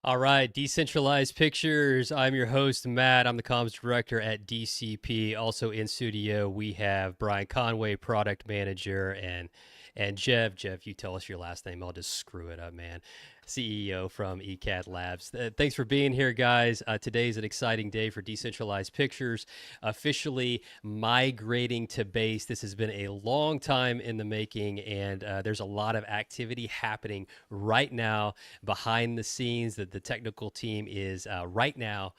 All right, Decentralized Pictures. I'm your host, Matt. I'm the comms director at DCP. Also in studio, we have Brian Conway, product manager, and Jeff. Jeff, you tell us your last name. I'll just screw it up, man. CEO from ECAD Labs. Thanks for being here, guys. Today's an exciting day for Decentralized Pictures, officially migrating to base. This has been a long time in the making, and there's a lot of activity happening right now behind the scenes. That the technical team is right now,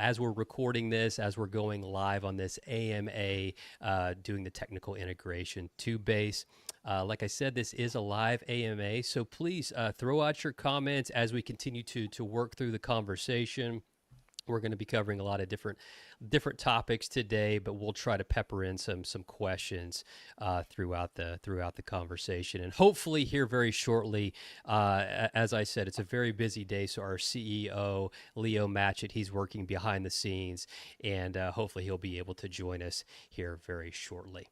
as we're recording this, as we're going live on this AMA, doing the technical integration to base. Like I said, this is a live AMA, so please throw out your comments as we continue to work through the conversation. We're going to be covering a lot of different topics today, but we'll try to pepper in some questions throughout the conversation, and hopefully here very shortly. As I said, it's a very busy day, so our CEO Leo Matchett, he's working behind the scenes, and hopefully he'll be able to join us here very shortly.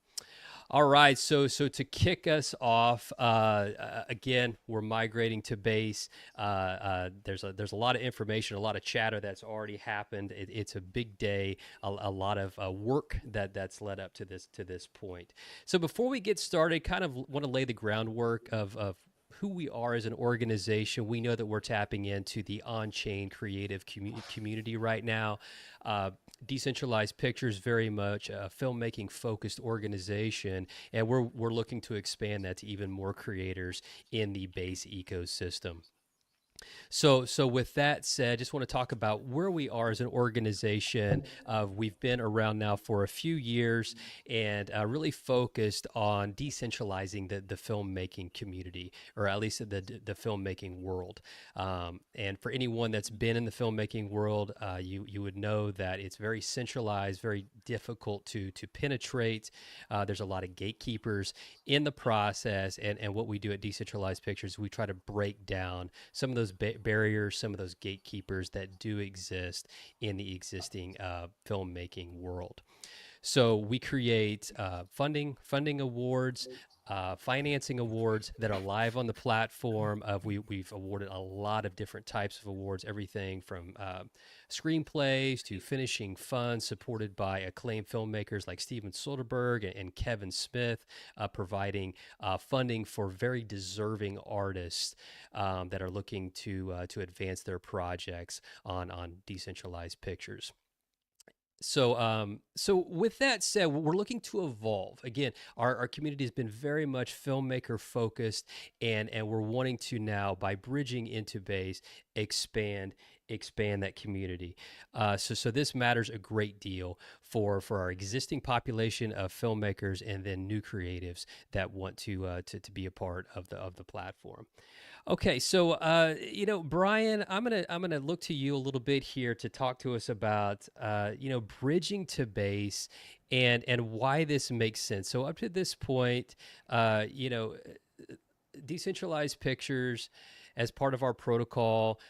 All right, so to kick us off, again, we're migrating to base. There's a lot of information, a lot of chatter that's already happened. It's a big day, a lot of work that's led up to this point. So before we get started, kind of want to lay the groundwork of who we are as an organization. We know that we're tapping into the on-chain creative community right now. Decentralized Pictures, very much a filmmaking focused organization, and we're looking to expand that to even more creators in the base ecosystem. So with that said, just want to talk about where we are as an organization. We've been around now for a few years, and really focused on decentralizing the filmmaking community, or at least the filmmaking world. And for anyone that's been in the filmmaking world, you would know that it's very centralized, very difficult to penetrate. There's a lot of gatekeepers in the process, and what we do at Decentralized Pictures, we try to break down some of those barriers, some of those gatekeepers that do exist in the existing filmmaking world. So we create funding awards, financing awards that are live on the platform. We've awarded a lot of different types of awards, everything from screenplays to finishing funds, supported by acclaimed filmmakers like Steven Soderbergh and Kevin Smith, providing funding for very deserving artists that are looking to advance their projects on Decentralized Pictures. So with that said, we're looking to evolve. Again, our community has been very much filmmaker focused, and we're wanting to now, by bridging into base, expand that community. So this matters a great deal for our existing population of filmmakers, and then new creatives that want to be a part of the platform. Okay, so Brian, I'm gonna look to you a little bit here to talk to us about bridging to base and why this makes sense. So up to this point, Decentralized Pictures as part of our protocol,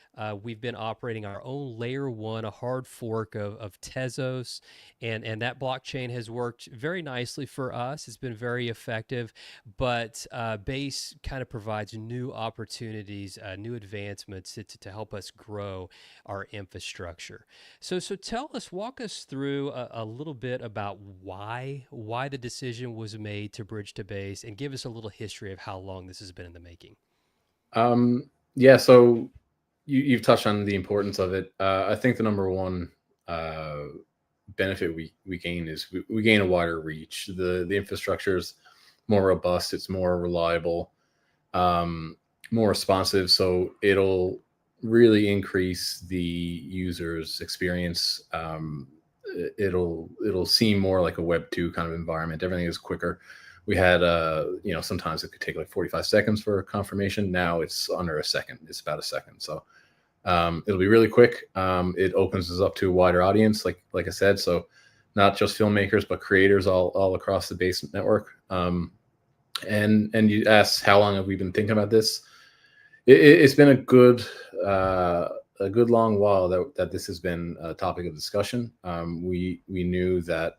we've been operating our own layer one, a hard fork of Tezos, and that blockchain has worked very nicely for us. It's been very effective, but Base kind of provides new opportunities, new advancements to help us grow our infrastructure. So tell us, walk us through a little bit about why the decision was made to bridge to Base, and give us a little history of how long this has been in the making. Yeah, so you've touched on the importance of it. I think the number one uh, benefit we gain is we gain a wider reach. The infrastructure is more robust. It's more reliable, um, more responsive. So it'll really increase the user's experience. It'll seem more like a Web 2 kind of environment. Everything is quicker. We had sometimes it could take like 45 seconds for confirmation. Now it's under a second. It's about a second. So it'll be really quick. It opens us up to a wider audience, like I said. So not just filmmakers, but creators all across the Base network. And you asked how long have we been thinking about this? It's been a good long while that this has been a topic of discussion. We knew that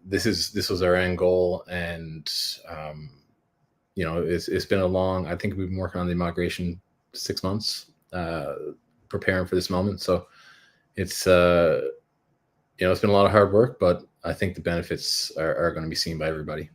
this was our end goal, and it's been a long. I think we've been working on the migration 6 months, preparing for this moment. So it's it's been a lot of hard work, but I think the benefits are going to be seen by everybody.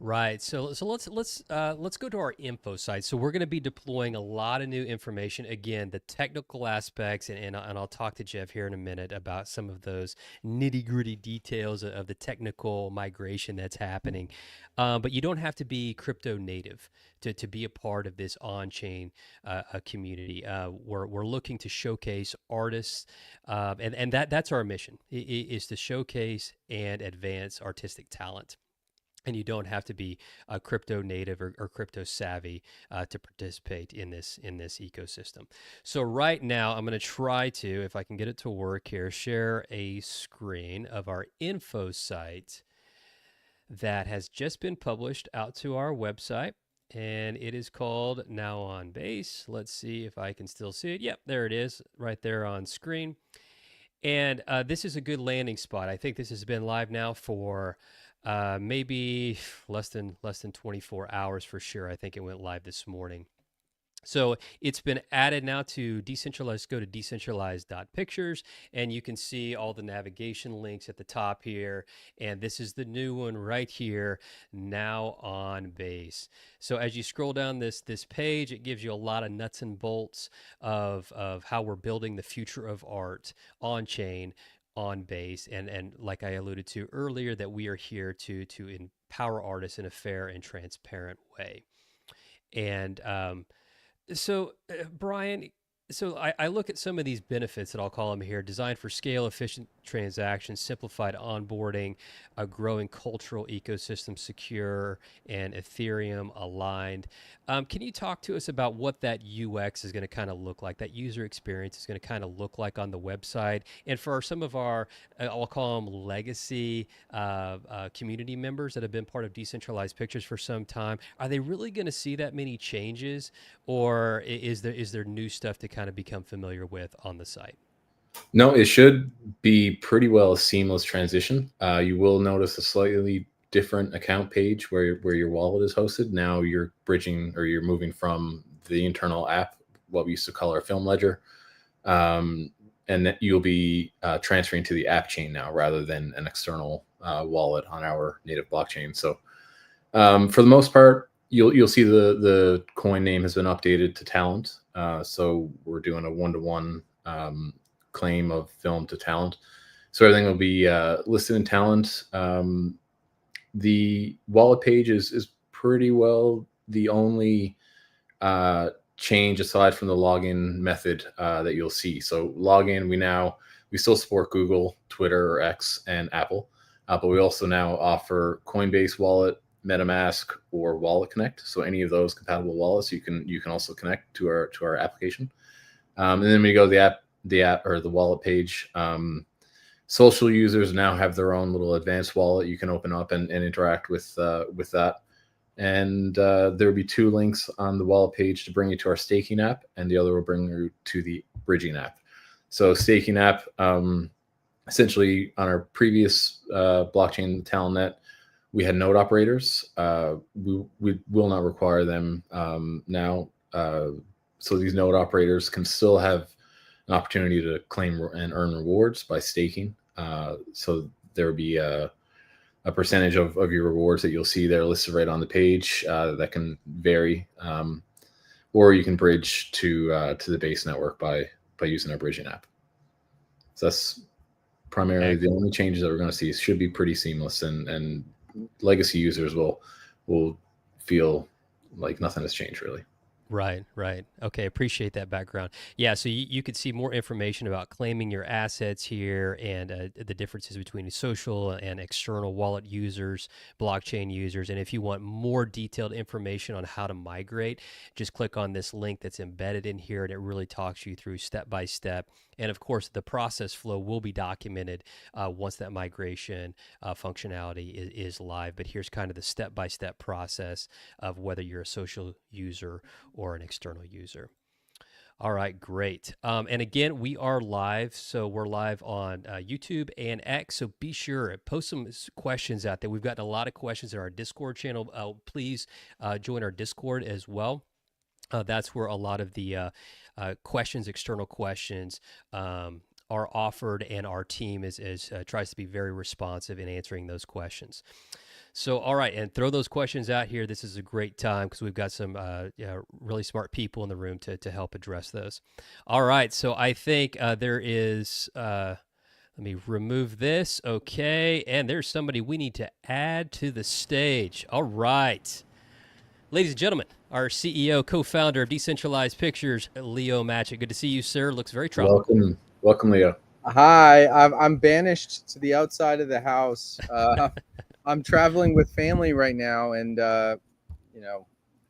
Right. So let's go to our info site. So we're going to be deploying a lot of new information. Again, the technical aspects, and I'll talk to Jeff here in a minute about some of those nitty gritty details of the technical migration that's happening. But you don't have to be crypto native to be a part of this on-chain community. We're looking to showcase artists, and that's our mission is to showcase and advance artistic talent. And you don't have to be a crypto native or crypto savvy to participate in this ecosystem. So right now, I'm going to try to, if I can get it to work here, share a screen of our info site that has just been published out to our website. And it is called Now on Base. Let's see if I can still see it. Yep, there it is, right there on screen. And this is a good landing spot. I think this has been live now for maybe less than 24 hours for sure. I think it went live this morning. So it's been added now to decentralized. Go to decentralized.pictures, and you can see all the navigation links at the top here. And this is the new one right here, Now on Base. So as you scroll down this page, it gives you a lot of nuts and bolts of how we're building the future of art on chain, on Base, and like I alluded to earlier, that we are here to empower artists in a fair and transparent way. And Brian, so I look at some of these benefits that I'll call them here: designed for scale, efficient transactions, simplified onboarding, a growing cultural ecosystem, secure and Ethereum aligned. Can you talk to us about what that UX is going to kind of look like, that user experience is going to kind of look like on the website? And for some of our, I'll call them legacy community members that have been part of Decentralized Pictures for some time, are they really going to see that many changes, or is there new stuff to kind of become familiar with on the site? No, it should be pretty well a seamless transition. You will notice a slightly different account page where your wallet is hosted. Now you're bridging, or you're moving from the internal app, what we used to call our film ledger, and that you'll be transferring to the app chain now rather than an external wallet on our native blockchain. So for the most part, you'll see the coin name has been updated to Talent. So we're doing a 1-to-1 claim of film to Talent. So everything will be listed in Talent. The wallet page is pretty well the only change aside from the login method that you'll see. So login, we still support Google, Twitter, or X, and Apple, but we also now offer Coinbase Wallet, MetaMask, or Wallet Connect. So any of those compatible wallets, you can also connect to our application. And then when you go to the app or the wallet page, social users now have their own little advanced wallet you can open up and interact with that. And there will be 2 links on the wallet page to bring you to our staking app, and the other will bring you to the bridging app. So staking app, essentially on our previous blockchain, Talnet, we had node operators. We will not require them now. So these node operators can still have an opportunity to claim and earn rewards by staking. So there will be a percentage of your rewards that you'll see there listed right on the page that can vary. Or you can bridge to the base network by using our bridging app. So that's primarily the only changes that we're going to see. Should be pretty seamless, and legacy users will feel like nothing has changed really. Right. Okay, appreciate that background. Yeah, so you could see more information about claiming your assets here and the differences between social and external wallet users, blockchain users. And if you want more detailed information on how to migrate, just click on this link that's embedded in here, and it really talks you through step by step. And of course, the process flow will be documented once that migration functionality is live. But here's kind of the step-by-step process of whether you're a social user or an external user. All right, great. And again, we are live. So we're live on YouTube and X. So be sure, post some questions out there. We've gotten a lot of questions in our Discord channel. Please join our Discord as well. That's where a lot of the questions, external questions, are offered, and our team tries to be very responsive in answering those questions. So, all right, and throw those questions out here. This is a great time because we've got some really smart people in the room to help address those. All right, so I think there is. Let me remove this. Okay, and there's somebody we need to add to the stage. All right. Ladies and gentlemen, our CEO, co-founder of Decentralized Pictures, Leo Matchett. Good to see you, sir. Looks very tropical. Welcome, Leo. Hi, I'm banished to the outside of the house. I'm traveling with family right now, and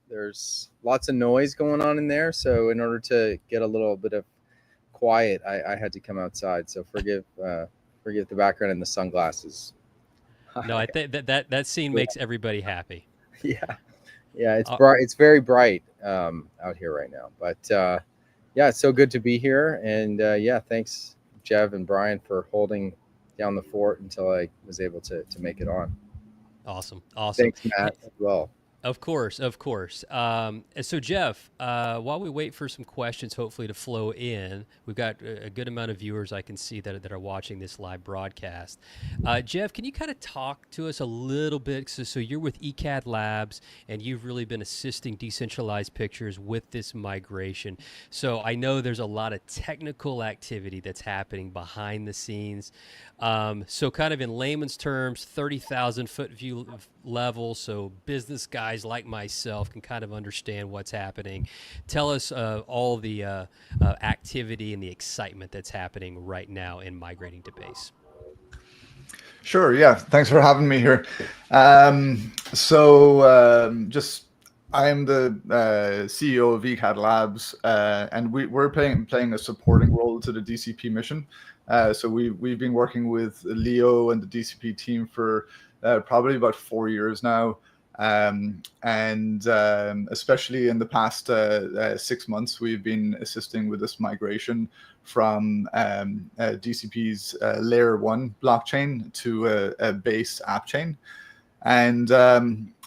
there's lots of noise going on in there. So in order to get a little bit of quiet, I had to come outside. So forgive the background and the sunglasses. No, I think that scene makes everybody happy. Yeah, it's bright. It's very bright out here right now. But yeah, it's so good to be here. And yeah, thanks, Jeff and Brian, for holding down the fort until I was able to make it on. Awesome. Thanks, Matt, as well. Of course. So Jeff, while we wait for some questions, hopefully to flow in, we've got a good amount of viewers I can see that are watching this live broadcast. Jeff, can you kind of talk to us a little bit? So you're with ECAD Labs, and you've really been assisting Decentralized Pictures with this migration. So I know there's a lot of technical activity that's happening behind the scenes. So kind of in layman's terms, 30,000 foot view level, so business guys like myself can kind of understand what's happening. Tell us all the activity and the excitement that's happening right now in migrating to base. Sure, yeah. Thanks for having me here. I am the CEO of ECAD Labs, and we're playing a supporting role to the DCP mission. So we've been working with Leo and the DCP team for probably about 4 years now, and especially in the past 6 months, we've been assisting with this migration from DCP's layer 1 blockchain to a base app chain. And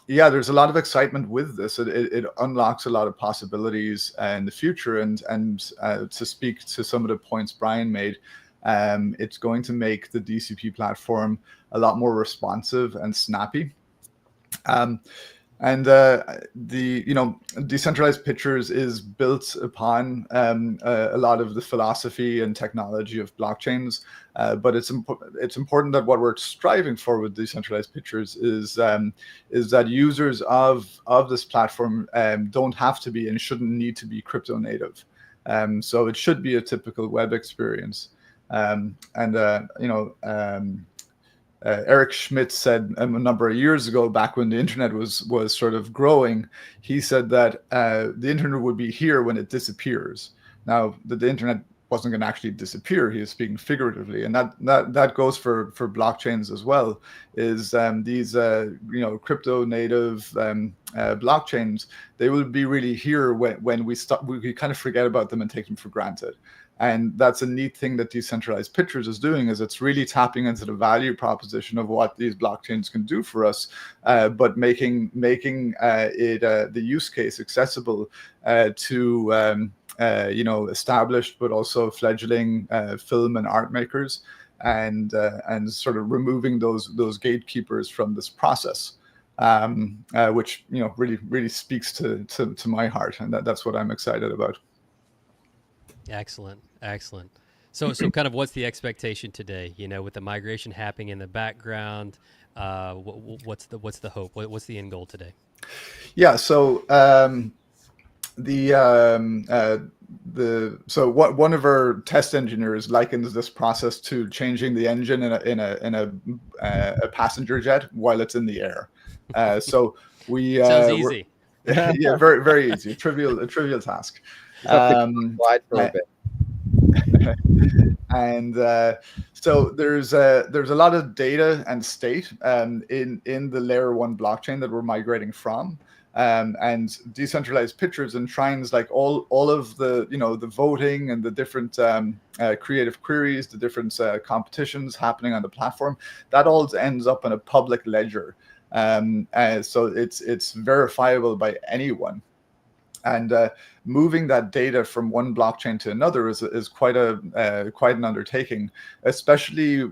yeah, there's a lot of excitement with this. It unlocks a lot of possibilities in the future. And to speak to some of the points Brian made, it's going to make the DCP platform a lot more responsive and snappy. Decentralized Pictures is built upon a lot of the philosophy and technology of blockchains, but it's important that what we're striving for with Decentralized Pictures is that users of this platform don't have to be and shouldn't need to be crypto native. So it should be a typical web experience. Eric Schmidt said a number of years ago, back when the internet was sort of growing, he said that the internet would be here when it disappears. Now, the internet wasn't going to actually disappear. He was speaking figuratively, and that goes for blockchains as well. Is these crypto native blockchains, they will be really here when we kind of forget about them and take them for granted. And that's a neat thing that decentralized pictures is doing, is it's really tapping into the value proposition of what these blockchains can do for us, but making it the use case accessible to established but also fledgling film and art makers, and sort of removing those gatekeepers from this process, which really speaks to my heart, and that's what I'm excited about. Excellent. So kind of what's the expectation today? With the migration happening in the background, what's the hope? What's the end goal today? Yeah. So one of our test engineers likens this process to changing the engine in a passenger jet while it's in the air. So we sounds easy. Yeah, very very easy. A trivial task. Slide for a bit. And so there's a lot of data and state in the layer 1 blockchain that we're migrating from, and decentralized pictures enshrines like all of the the voting and the different creative queries, the different competitions happening on the platform. That all ends up in a public ledger, so it's verifiable by anyone. And moving that data from one blockchain to another is quite an undertaking, especially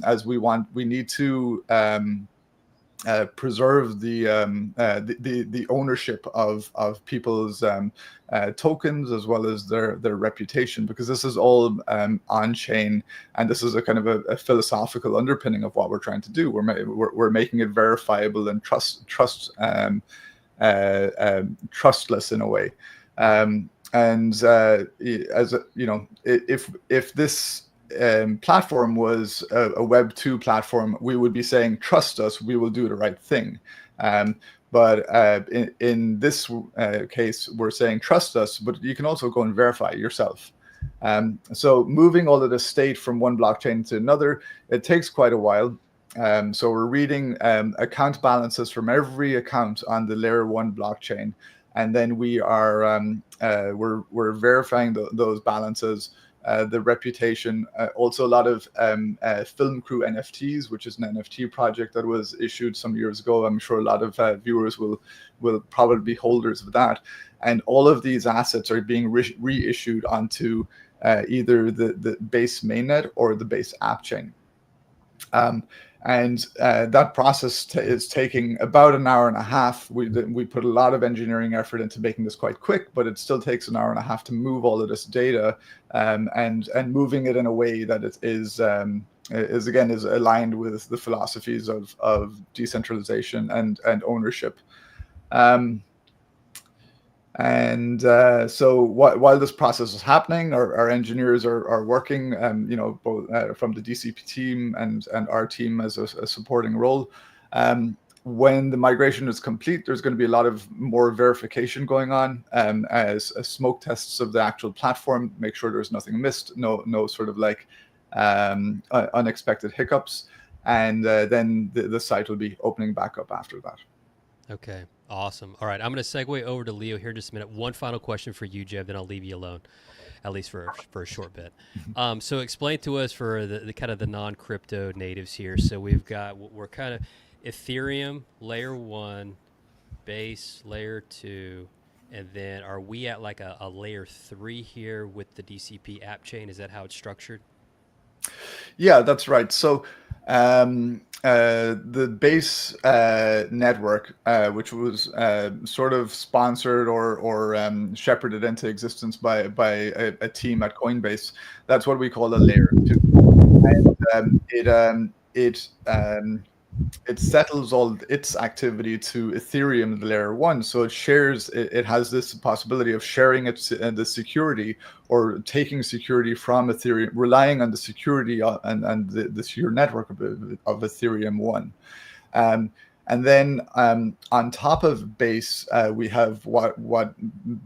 as we need to preserve the ownership of people's tokens, as well as their reputation, because this is all on chain, and this is a kind of a philosophical underpinning of what we're trying to do. We're making it verifiable and trustless in a way, and as if this platform was a Web 2 platform, we would be saying, trust us, we will do the right thing. But in this case, we're saying, trust us, but you can also go and verify yourself. So moving all of the state from one blockchain to another, it takes quite a while. So we're reading account balances from every account on the layer 1 blockchain, and then we are we're verifying those balances, the reputation, also a lot of film crew NFTs, which is an NFT project that was issued some years ago. I'm sure a lot of viewers will probably be holders of that, and all of these assets are being reissued onto either the base mainnet or the base app chain. And that process is taking about an hour and a half. We put a lot of engineering effort into making this quite quick, but it still takes an hour and a half to move all of this data, and moving it in a way that it is aligned with the philosophies of decentralization and ownership. So while this process is happening, our engineers are working, both from the DCP team and our team as a supporting role. When the migration is complete, there's going to be a lot of more verification going on, as smoke tests of the actual platform, make sure there's nothing missed, no sort of like unexpected hiccups, and then the site will be opening back up after that. Okay, awesome. All right, I'm going to segue over to Leo here in just a minute. One final question for you, Jeb, then I'll leave you alone, at least for a short bit. So explain to us for the kind of the non-crypto natives here. So we're kind of Ethereum, layer 1, base, layer 2, and then are we at like a layer 3 here with the DCP app chain? Is that how it's structured? Yeah, that's right. So the base network, which was sort of sponsored or shepherded into existence by a team at Coinbase, that's what we call a layer 2, and it settles all its activity to Ethereum, the layer 1. So it has this possibility of sharing the security, or taking security from Ethereum, relying on the security and the secure network of Ethereum 1. And then on top of base, we have what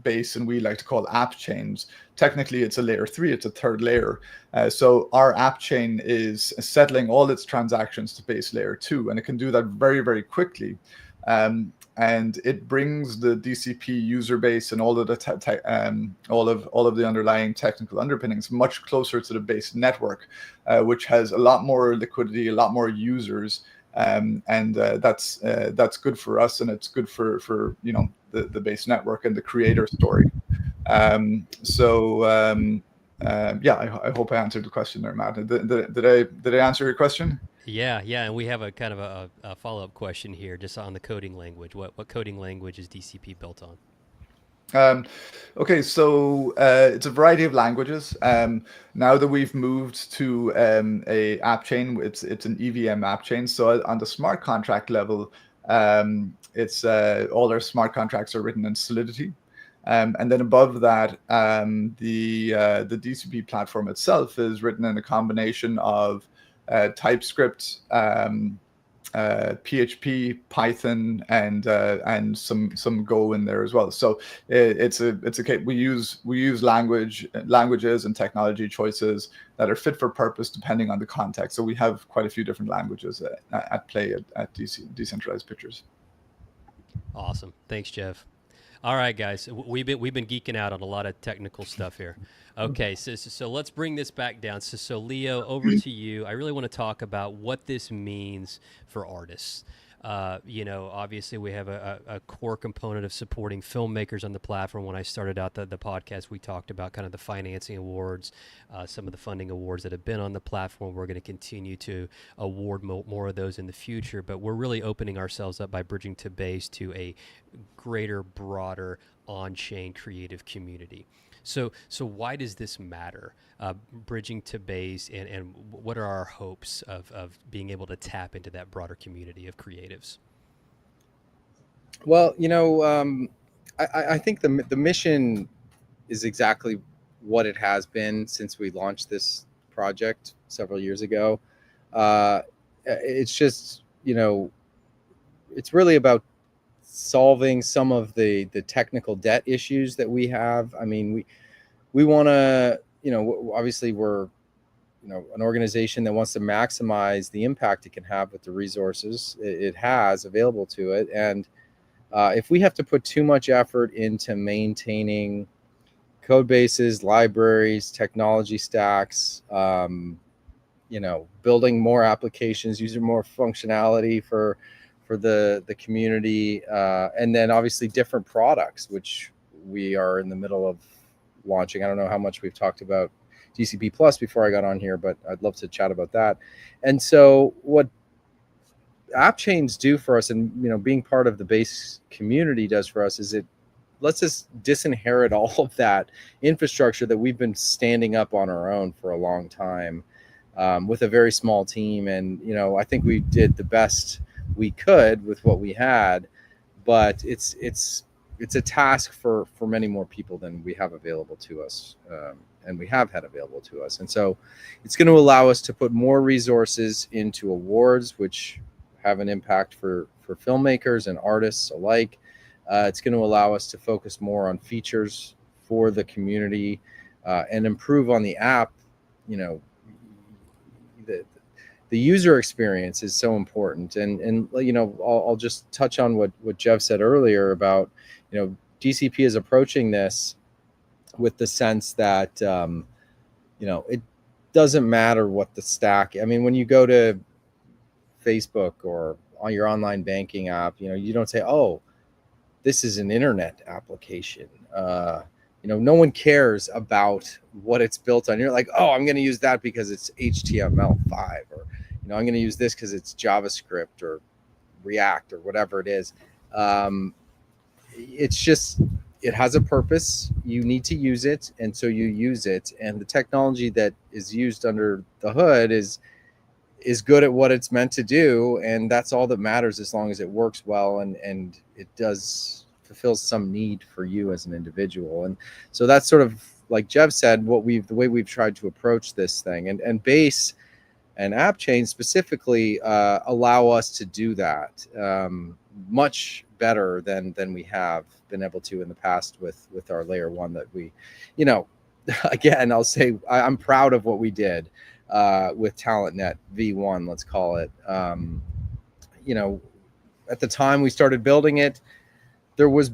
base and we like to call app chains. Technically, it's a layer 3, it's a third layer. So our app chain is settling all its transactions to base layer 2, and it can do that very, very quickly. And it brings the DCP user base and all of the all of the underlying technical underpinnings much closer to the base network, which has a lot more liquidity, a lot more users. And that's good for us, and it's good for the base network and the creator story. Yeah, I hope I answered the question there, Matt. Did I answer your question? Yeah, and we have a kind of a follow-up question here, just on the coding language. What coding language is DCP built on? Okay, so it's a variety of languages. Now that we've moved to a app chain, it's an EVM app chain. So on the smart contract level, it's all our smart contracts are written in Solidity. And then above that, the DCP platform itself is written in a combination of TypeScript, PHP, Python, and some Go in there as well. So we use languages and technology choices that are fit for purpose depending on the context. So we have quite a few different languages at play at Decentralized Pictures. Awesome, thanks, Jeff. All right, guys, we've been geeking out on a lot of technical stuff here. Okay, so let's bring this back down. So Leo, over to you. I really want to talk about what this means for artists. Obviously we have a core component of supporting filmmakers on the platform. When I started out the podcast, we talked about kind of the financing awards, some of the funding awards that have been on the platform. We're going to continue to award more of those in the future, but we're really opening ourselves up by bridging to base to a greater, broader on-chain creative community. So why does this matter? Bridging to base, and what are our hopes of being able to tap into that broader community of creatives? Well, I think the mission is exactly what it has been since we launched this project several years ago. It's just, it's really about solving some of the technical debt issues that we have. I mean, we want to, obviously we're, an organization that wants to maximize the impact it can have with the resources it has available to it. And if we have to put too much effort into maintaining code bases, libraries, technology stacks, building more applications, using more functionality for the community, and then obviously different products, which we are in the middle of launching. I don't know how much we've talked about DCP Plus before I got on here, but I'd love to chat about that. And so what app chains do for us, and being part of the base community does for us, is it lets us disinherit all of that infrastructure that we've been standing up on our own for a long time, with a very small team. And I think we did the best we could with what we had, but it's a task for many more people than we have available to us, and we have had available to us. And so it's going to allow us to put more resources into awards, which have an impact for filmmakers and artists alike. It's going to allow us to focus more on features for the community, and improve on the app. The user experience is so important. And I'll just touch on what Jeff said earlier about, DCP is approaching this with the sense that, it doesn't matter what the stack. I mean, when you go to Facebook or on your online banking app, you don't say, oh, this is an internet application. No one cares about what it's built on. You're like, oh, I'm going to use that because it's HTML5, or, I'm going to use this because it's JavaScript or React or whatever it is. It's just, it has a purpose. You need to use it. And so you use it. And the technology that is used under the hood is good at what it's meant to do. And that's all that matters, as long as it works well and it fulfills some need for you as an individual. And so that's sort of, like Jeff said, the way we've tried to approach this thing. And Base, And app chains specifically allow us to do that much better than we have been able to in the past with our layer one that we, you know, again, I'll say I'm proud of what we did with TalentNet V1, let's call it. You know, at the time we started building it, there was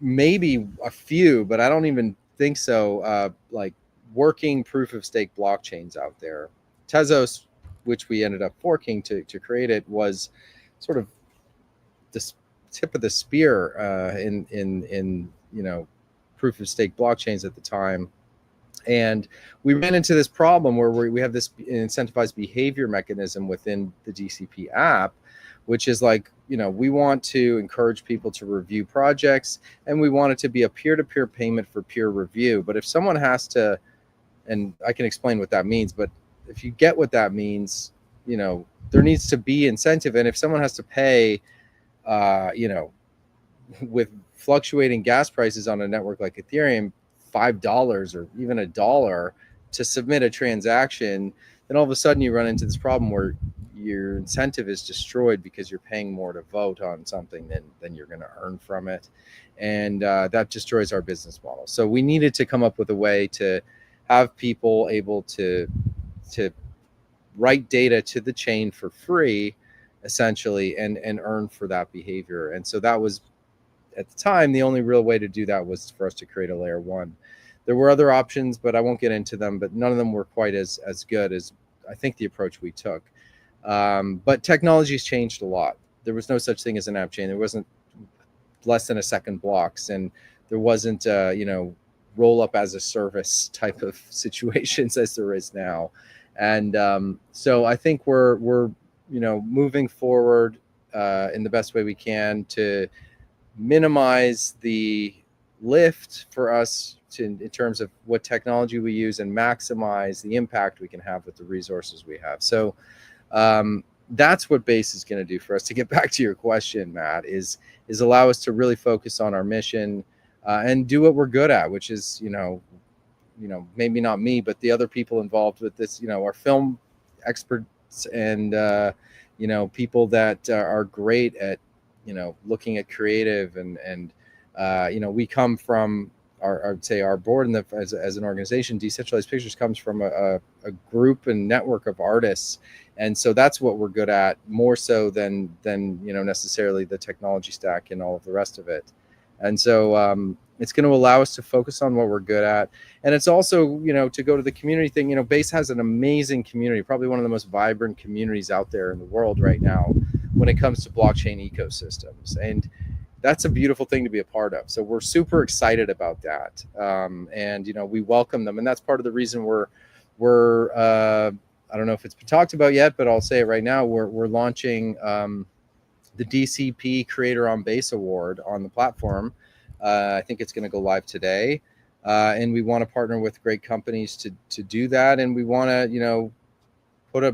maybe a few, but I don't even think so, like working proof of stake blockchains out there. Tezos, which we ended up forking to create it, was sort of the tip of the spear in you know, proof of stake blockchains at the time. And we ran into this problem where we have this incentivized behavior mechanism within the DCP app, which is like, you know, we want to encourage people to review projects, and we want it to be a peer-to-peer payment for peer review. But if someone has to, and I can explain what that means, but if you get what that means, you know, there needs to be incentive. And if someone has to pay, you know, with fluctuating gas prices on a network like Ethereum, $5 or even $1 to submit a transaction, then all of a sudden you run into this problem where your incentive is destroyed because you're paying more to vote on something than you're going to earn from it. And that destroys our business model. So we needed to come up with a way to have people able to write data to the chain for free, essentially, and earn for that behavior. And so that was, at the time, the only real way to do that was for us to create a layer one. There were other options, but I won't get into them, but none of them were quite as good as I think the approach we took. But technology's changed a lot. There was no such thing as an app chain. There wasn't less than a second blocks, and there wasn't you know, roll up as a service type of situations as there is now. And so I think we're you know, moving forward in the best way we can to minimize the lift for us in terms of what technology we use, and maximize the impact we can have with the resources we have. So that's what Base is going to do for us. To get back to your question, Matt, is allow us to really focus on our mission and do what we're good at, which is, you know, maybe not me, but the other people involved with this, you know, our film experts and you know, people that are great at, you know, looking at creative and you know, we come from I would say our board and as an organization, Decentralized Pictures comes from a group and network of artists, and so that's what we're good at, more so than you know, necessarily the technology stack and all of the rest of it. And so it's going to allow us to focus on what we're good at, and it's also, you know, to go to the community thing. You know, Base has an amazing community, probably one of the most vibrant communities out there in the world right now when it comes to blockchain ecosystems, and that's a beautiful thing to be a part of. So we're super excited about that. And, you know, we welcome them. And that's part of the reason we're I don't know if it's been talked about yet, but I'll say it right now. We're launching the DCP Creator on Base Award on the platform. I think it's going to go live today. And we want to partner with great companies to do that. And we want to, you know, put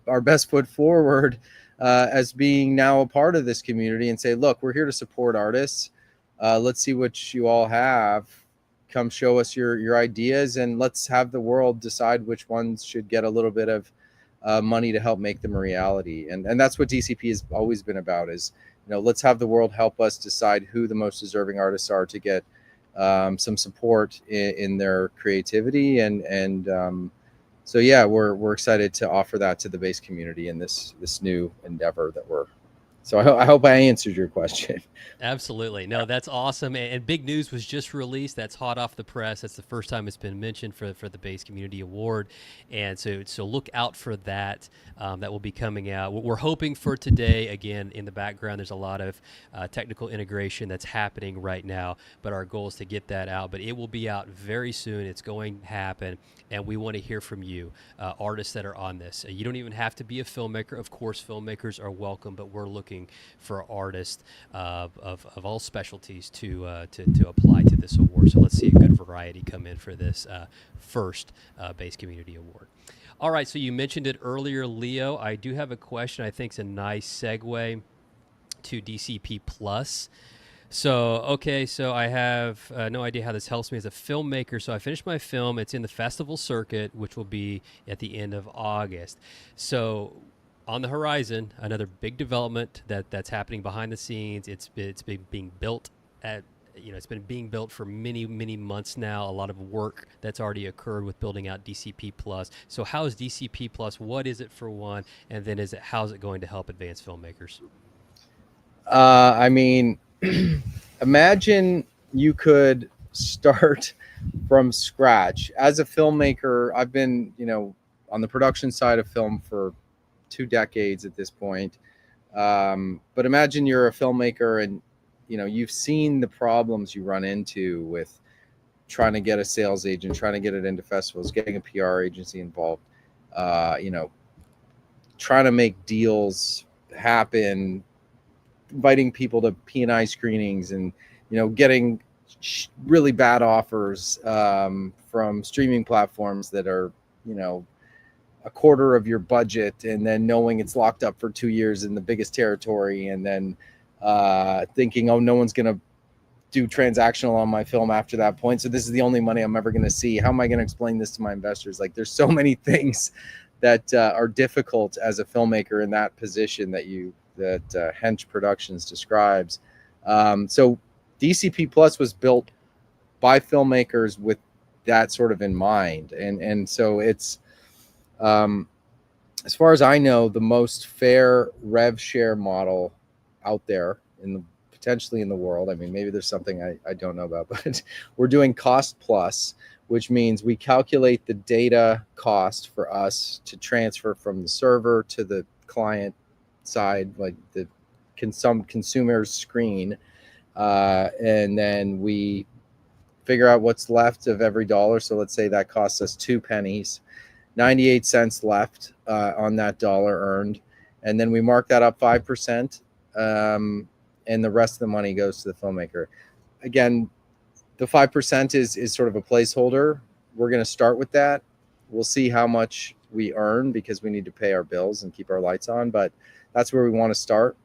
our best foot forward as being now a part of this community and say, look, we're here to support artists. Let's see what you all have. Come show us your ideas, and let's have the world decide which ones should get a little bit of money to help make them a reality. And that's what DCP has always been about, is, you know, let's have the world help us decide who the most deserving artists are to get some support in their creativity. And so yeah, we're excited to offer that to the Base community in this new endeavor that we're. So I hope I answered your question. Absolutely. No, that's awesome. And big news was just released. That's hot off the press. That's the first time it's been mentioned for the Base Community Award. And so look out for that. That will be coming out. What we're hoping for today, again, in the background, there's a lot of technical integration that's happening right now, but our goal is to get that out. But it will be out very soon. It's going to happen. And we want to hear from you, artists that are on this. You don't even have to be a filmmaker. Of course, filmmakers are welcome, but we're looking for artists of all specialties to apply to this award. So let's see a good variety come in for this first Base Community Award. All right, so you mentioned it earlier, Leo. I do have a question I think is a nice segue to DCP Plus. So, okay, so I have no idea how this helps me as a filmmaker. So I finished my film. It's in the festival circuit, which will be at the end of August. So on the horizon, another big development that's happening behind the scenes. It's been being built at it's been being built for many months now. A lot of work that's already occurred with building out DCP Plus. So how is DCP Plus? What is it for one? And then how's it going to help advanced filmmakers? I mean, imagine you could start from scratch as a filmmaker. I've been, on the production side of film for 2 decades at this point. But imagine you're a filmmaker and, you've seen the problems you run into with trying to get a sales agent, trying to get it into festivals, getting a PR agency involved, trying to make deals happen, inviting people to P&I screenings, and getting really bad offers from streaming platforms that are a quarter of your budget, and then knowing it's locked up for 2 years in the biggest territory, and then thinking, oh, no one's gonna do transactional on my film after that point, so this is the only money I'm ever going to see. How am I going to explain this to my investors? Like, there's so many things that are difficult as a filmmaker in that position that Hench Productions describes. So DCP Plus was built by filmmakers with that sort of in mind. And so it's, as far as I know, the most fair rev share model out there potentially in the world. I mean, maybe there's something I don't know about, but we're doing cost plus, which means we calculate the data cost for us to transfer from the server to the client side, like the consumer's screen, and then we figure out what's left of every dollar. So let's say that costs us 2 pennies, 98 cents left on that dollar earned, and then we mark that up 5%, and the rest of the money goes to the filmmaker. Again, the 5% is sort of a placeholder. We're going to start with that. We'll see how much we earn because we need to pay our bills and keep our lights on, but that's where we want to start.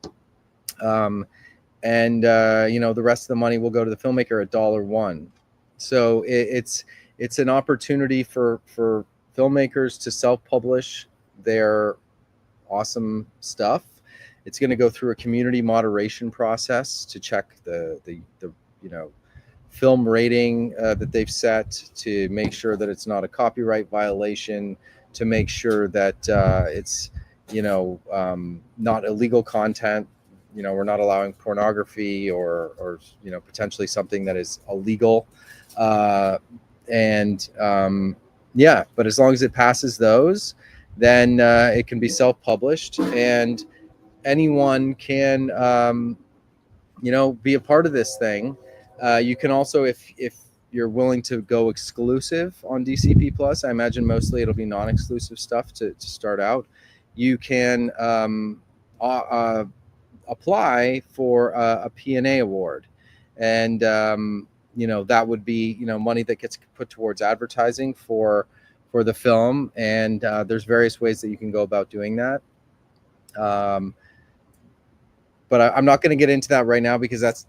The rest of the money will go to the filmmaker at $1. So it's an opportunity for filmmakers to self-publish their awesome stuff. It's going to go through a community moderation process to check the film rating that they've set, to make sure that it's not a copyright violation, to make sure that it's not illegal content. We're not allowing pornography or potentially something that is illegal. But as long as it passes those, then it can be self-published, and anyone can be a part of this thing. You can also, if you're willing to go exclusive on DCP Plus, I imagine mostly it'll be non-exclusive stuff to start out. You can apply for a P&A award, and that would be money that gets put towards advertising for the film, and there's various ways that you can go about doing that. But I'm not going to get into that right now because that's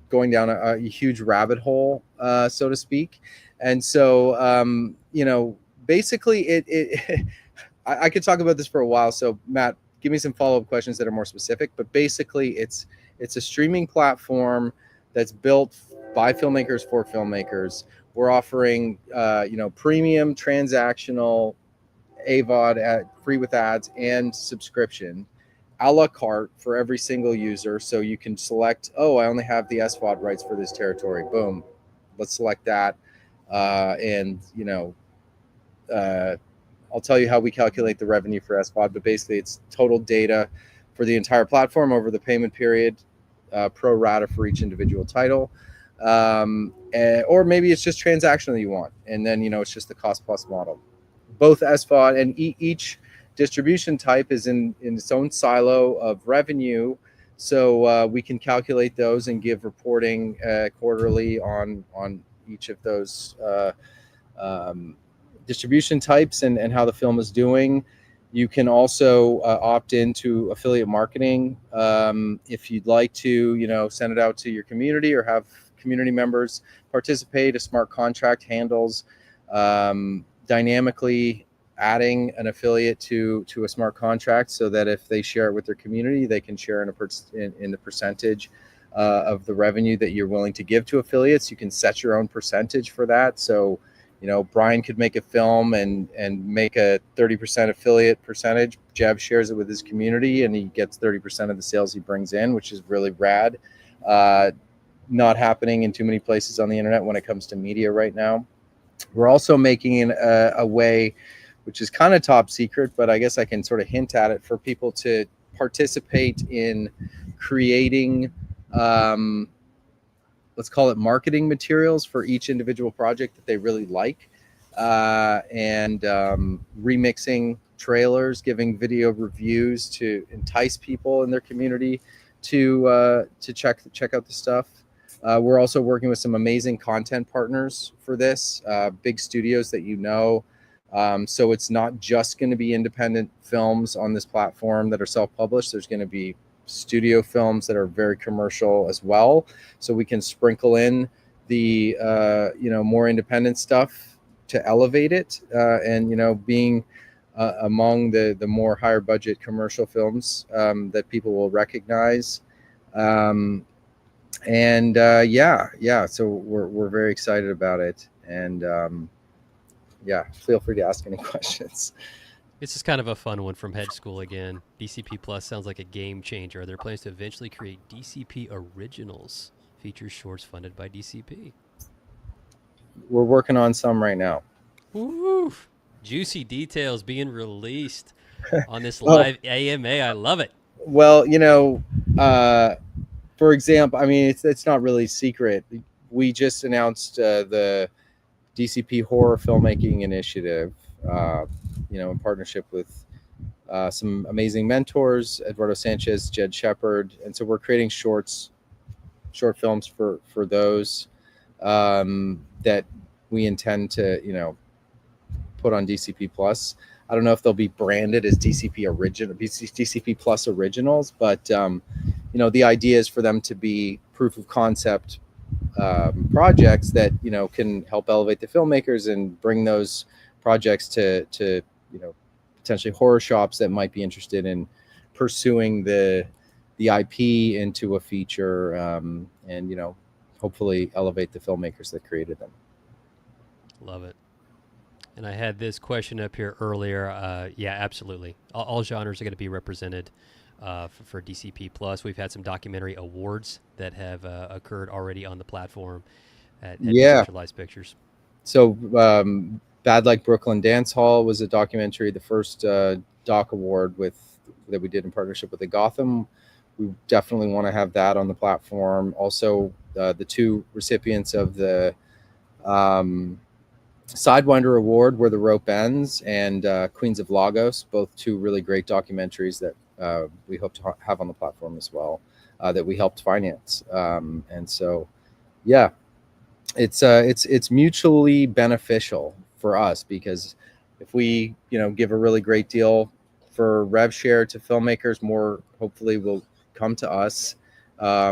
going down a huge rabbit hole, so to speak. And so, basically I could talk about this for a while. So Matt, give me some follow-up questions that are more specific, but basically it's a streaming platform that's built by filmmakers for filmmakers. We're offering, premium transactional AVOD free with ads and subscription, a la carte for every single user. So you can select, I only have the SVOD rights for this territory. Boom, let's select that. I'll tell you how we calculate the revenue for SVOD, but basically it's total data for the entire platform over the payment period, pro rata for each individual title. Or maybe it's just transactional you want, and then it's just the cost plus model. Both SVOD and each distribution type is in its own silo of revenue, so we can calculate those and give reporting quarterly on each of those distribution types and how the film is doing. You can also opt into affiliate marketing if you'd like to, send it out to your community or have community members participate. A smart contract handles dynamically adding an affiliate to a smart contract, so that if they share it with their community, they can share in the percentage of the revenue that you're willing to give to affiliates. You can set your own percentage for that. So, Brian could make a film and make a 30% affiliate percentage. Jeb shares it with his community, and he gets 30% of the sales he brings in, which is really rad. Not happening in too many places on the internet when it comes to media right now. We're also making a way, which is kind of top secret, but I guess I can sort of hint at it, for people to participate in creating, let's call it marketing materials for each individual project that they really like, and remixing trailers, giving video reviews to entice people in their community to check out the stuff. We're also working with some amazing content partners for this, big studios that so it's not just going to be independent films on this platform that are self-published. There's going to be studio films that are very commercial as well, so we can sprinkle in the more independent stuff to elevate it, and being among the more higher budget commercial films that people will recognize. So we're very excited about it, and feel free to ask any questions. This is kind of a fun one from Hedge School again. DCP Plus sounds like a game changer. Are there plans to eventually create DCP Originals, feature shorts funded by DCP? We're working on some right now. Woo! Juicy details being released on this live AMA. I love it. Well, for example, I mean, it's not really secret. We just announced the DCP Horror filmmaking initiative, in partnership with some amazing mentors, Eduardo Sanchez, Jed Shepard. And so we're creating short films for those that we intend to, put on DCP Plus. I don't know if they'll be branded as DCP Plus Originals, but, the idea is for them to be proof of concept projects that, can help elevate the filmmakers and bring those projects to potentially horror shops that might be interested in pursuing the IP into a feature, and hopefully elevate the filmmakers that created them. Love it. And I had this question up here earlier. Yeah, absolutely. All genres are going to be represented for DCP Plus. We've had some documentary awards that have occurred already on the platform at Decentralized Pictures. So Bad Like Brooklyn Dance Hall was a documentary, the first doc award that we did in partnership with the Gotham. We definitely want to have that on the platform. Also, the two recipients of the Sidewinder Award were The Rope Ends and Queens of Lagos, both two really great documentaries that we hope to have on the platform as well, that we helped finance. And so, it's mutually beneficial for us, because if we give a really great deal for rev share to filmmakers, more hopefully will come to us,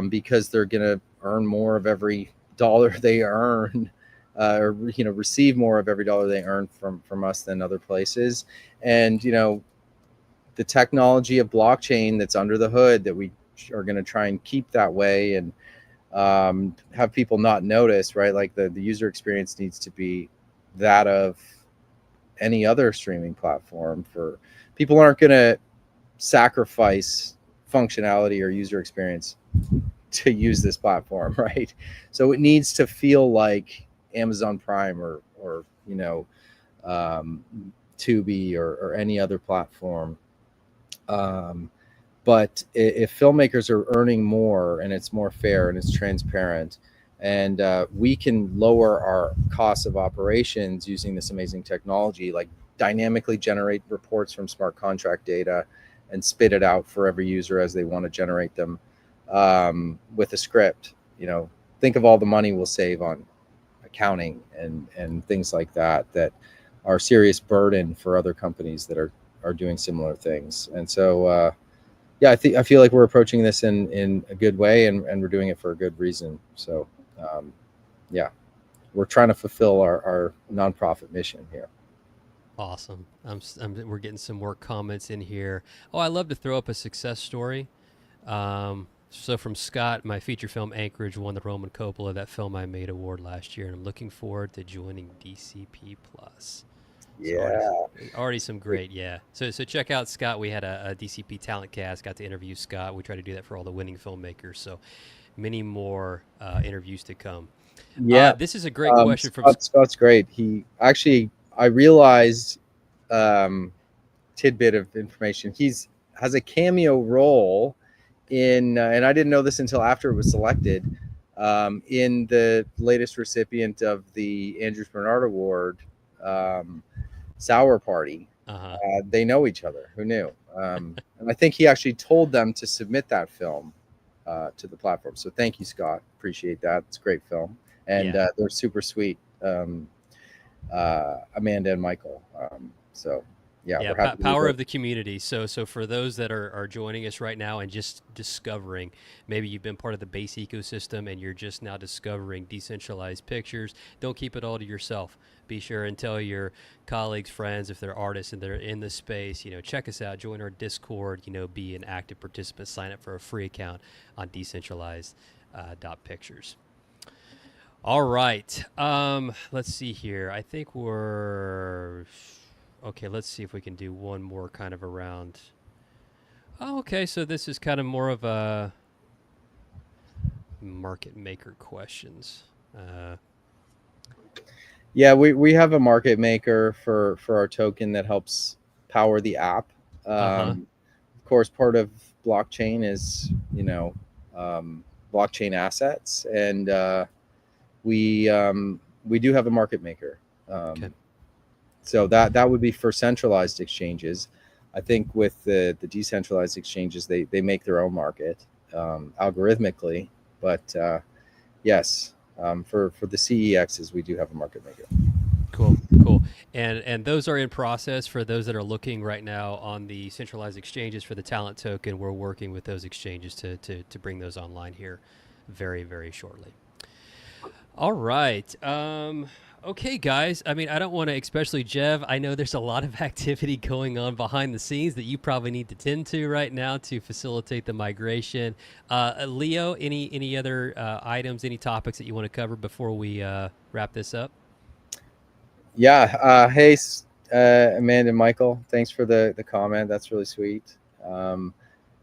because they're going to earn more of every dollar they earn, or receive more of every dollar they earn from us than other places. And the technology of blockchain that's under the hood, that we are going to try and keep that way, and have people not notice, right? Like the user experience needs to be that of any other streaming platform. For people aren't going to sacrifice functionality or user experience to use this platform, right? So it needs to feel like Amazon Prime or Tubi or any other platform. But if filmmakers are earning more, and it's more fair and it's transparent, and we can lower our costs of operations using this amazing technology, like dynamically generate reports from smart contract data and spit it out for every user as they want to generate them, with a script. Think of all the money we'll save on accounting and things like that are serious burden for other companies that are are doing similar things. And so yeah, I feel like we're approaching this in a good way, and we're doing it for a good reason. So yeah, we're trying to fulfill our nonprofit mission here. Awesome. We're getting some more comments in here. Oh, I love to throw up a success story. So from Scott, my feature film Anchorage won the Roman Coppola That Film I Made award last year, and I'm looking forward to joining DCP Plus. Yeah. So already some great, yeah. So check out Scott. We had a DCP talent cast, got to interview Scott. We try to do that for all the winning filmmakers. So many more interviews to come. Yeah. This is a great question from Scott's great. I realized tidbit of information. Has a cameo role in, and I didn't know this until after it was selected, in the latest recipient of the Andrews Bernard Award, Sour Party. They know each other. Who knew? And I think he actually told them to submit that film to the platform. So thank you, Scott. Appreciate that. It's a great film, and they're super sweet. Amanda and Michael. So yeah, we're happy power of the community. So for those that are joining us right now and just discovering, maybe you've been part of the base ecosystem and you're just now discovering decentralized pictures, don't keep it all to yourself. Be sure and tell your colleagues, friends, if they're artists and they're in the space, check us out, join our Discord, be an active participant, sign up for a free account on decentralized.pictures. All right. Let's see here. I think we're... Okay, let's see if we can do one more kind of around. Oh, okay, so this is kind of more of a market maker questions. Yeah, we have a market maker for our token that helps power the app. Of course, part of blockchain is, blockchain assets, and we do have a market maker. Okay. So that would be for centralized exchanges. I think with the decentralized exchanges, they make their own market algorithmically. But yes, for the CEXs, we do have a market maker. Cool. And those are in process for those that are looking right now on the centralized exchanges for the talent token. We're working with those exchanges to bring those online here very, very shortly. All right. Okay, guys. I mean, I don't want to, especially Jev, I know there's a lot of activity going on behind the scenes that you probably need to tend to right now to facilitate the migration. Leo, any other items, any topics that you want to cover before we wrap this up? Yeah. Hey, Amanda and Michael, thanks for the comment. That's really sweet.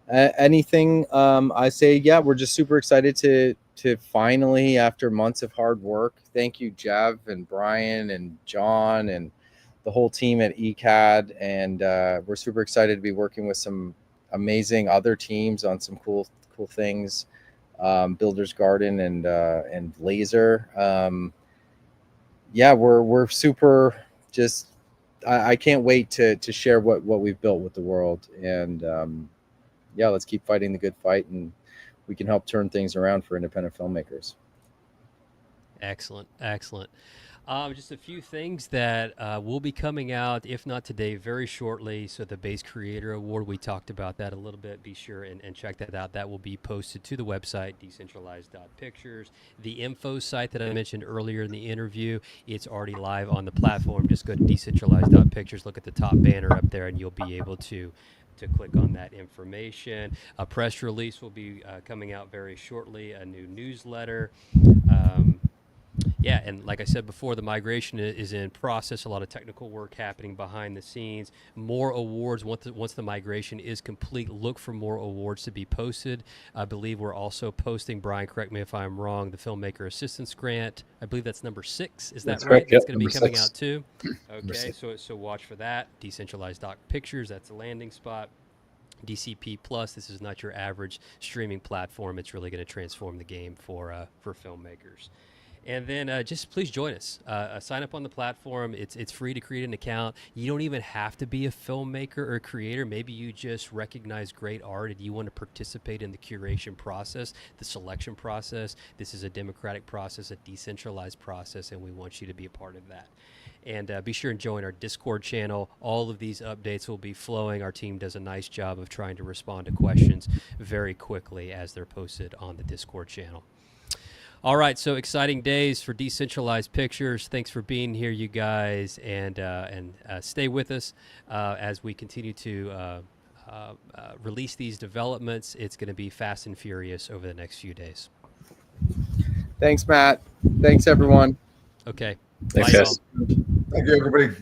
Anything I say, yeah, we're just super excited to finally, after months of hard work, thank you, Jev and Brian and John and the whole team at ECAD. And we're super excited to be working with some amazing other teams on some cool things, Builder's Garden and Laser. Yeah, we're super just, I can't wait to share what we've built with the world. And yeah, let's keep fighting the good fight, and we can help turn things around for independent filmmakers. Excellent. Just a few things that will be coming out, if not today, very shortly. So the Base Creator Award, we talked about that a little bit. Be sure and check that out. That will be posted to the website, decentralized.pictures. The info site that I mentioned earlier in the interview, it's already live on the platform. Just go to decentralized.pictures, look at the top banner up there, and you'll be able to click on that information. A press release will be coming out very shortly, a new newsletter. Yeah, and like I said before, the migration is in process. A lot of technical work happening behind the scenes. More awards once the migration is complete. Look for more awards to be posted. I believe we're also posting, Brian, correct me if I'm wrong, the Filmmaker Assistance Grant. I believe that's number 6. Is that right? It's going to be coming out too. Okay, so watch for that. Decentralized.pictures, that's the landing spot. DCP Plus, this is not your average streaming platform. It's really going to transform the game for filmmakers. And then just please join us. Sign up on the platform. It's free to create an account. You don't even have to be a filmmaker or a creator. Maybe you just recognize great art and you want to participate in the curation process, the selection process. This is a democratic process, a decentralized process, and we want you to be a part of that. And be sure and join our Discord channel. All of these updates will be flowing. Our team does a nice job of trying to respond to questions very quickly as they're posted on the Discord channel. All right, so exciting days for Decentralized Pictures. Thanks for being here, you guys, and stay with us as we continue to release these developments. It's going to be fast and furious over the next few days. Thanks, Matt. Thanks, everyone. Okay. Thanks, Bye, guys. y'all. Thank you, everybody.